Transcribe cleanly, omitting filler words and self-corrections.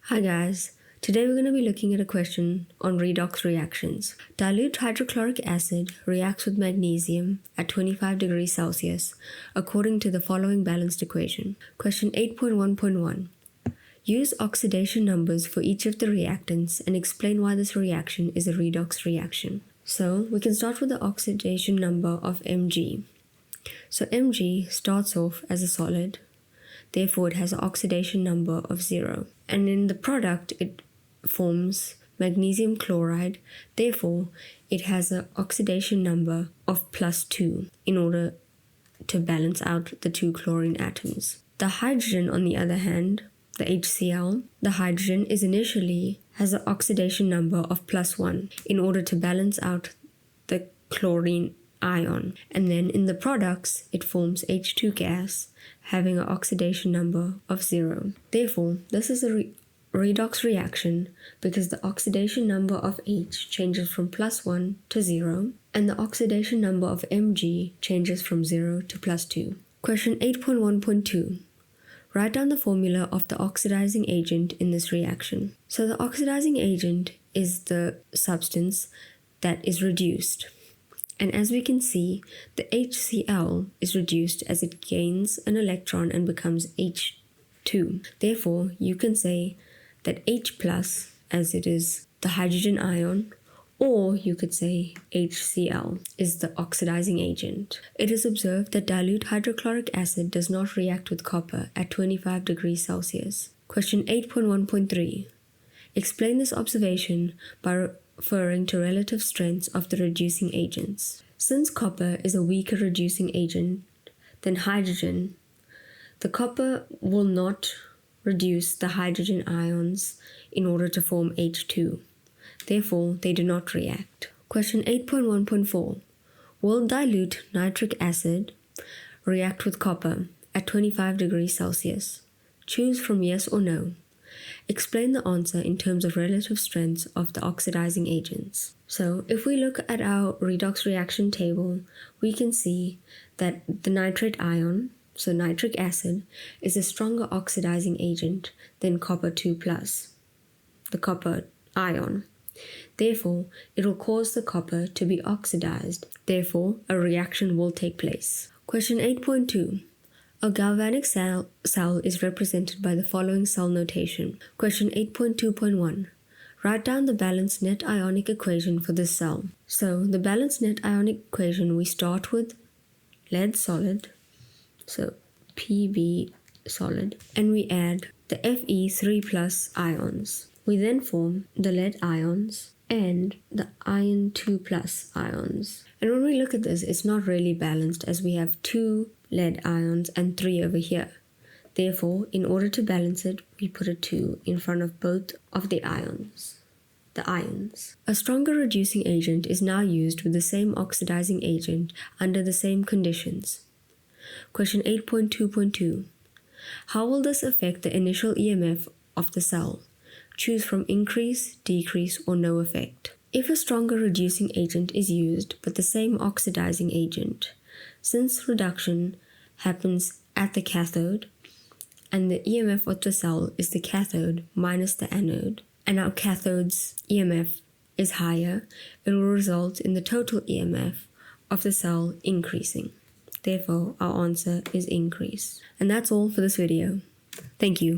Hi guys, today we're going to be looking at a question on redox reactions. Dilute hydrochloric acid reacts with magnesium at 25 degrees Celsius according to the following balanced equation. Question 8.1.1. Use oxidation numbers for each of the reactants and explain why this reaction is a redox reaction. So we can start with the oxidation number of Mg. So Mg starts off as a solid, therefore it has an oxidation number of 0. And in the product it forms magnesium chloride, therefore it has an oxidation number of +2 in order to balance out the two chlorine atoms. The hydrogen, on the other hand, the HCl, the hydrogen has an oxidation number of +1 in order to balance out the chlorine ion. And then in the products, it forms H2 gas, having an oxidation number of 0. Therefore, this is a redox reaction because the oxidation number of H changes from +1 to 0, and the oxidation number of Mg changes from 0 to +2. Question 8.1.2. Write down the formula of the oxidizing agent in this reaction. So the oxidizing agent is the substance that is reduced. And as we can see, the HCl is reduced as it gains an electron and becomes H2. Therefore, you can say that H+, as it is the hydrogen ion, or you could say HCl is the oxidizing agent. It is observed that dilute hydrochloric acid does not react with copper at 25 degrees Celsius. Question 8.1.3. Explain this observation by referring to relative strengths of the reducing agents. Since copper is a weaker reducing agent than hydrogen, the copper will not reduce the hydrogen ions in order to form H2. Therefore, they do not react. Question 8.1.4. Will dilute nitric acid react with copper at 25 degrees Celsius? Choose from yes or no. Explain the answer in terms of relative strengths of the oxidizing agents. So, if we look at our redox reaction table, we can see that the nitrate ion, so nitric acid, is a stronger oxidizing agent than copper 2+, the copper ion. Therefore, it will cause the copper to be oxidized. Therefore, a reaction will take place. Question 8.2. A galvanic cell is represented by the following cell notation. Question 8.2.1. Write down the balanced net ionic equation for this cell. So, the balanced net ionic equation, we start with lead solid, so Pb solid, and we add the Fe3+ ions. We then form the lead ions and the iron 2+ ions. And when we look at this, it's not really balanced as we have 2 lead ions and 3 over here. Therefore, in order to balance it, we put a 2 in front of both of the ions. A stronger reducing agent is now used with the same oxidizing agent under the same conditions. Question 8.2.2. How will this affect the initial EMF of the cell? Choose from increase, decrease, or no effect. If a stronger reducing agent is used but the same oxidizing agent, since reduction happens at the cathode and the EMF of the cell is the cathode minus the anode, and our cathode's EMF is higher, it will result in the total EMF of the cell increasing. Therefore, our answer is increase. And that's all for this video. Thank you.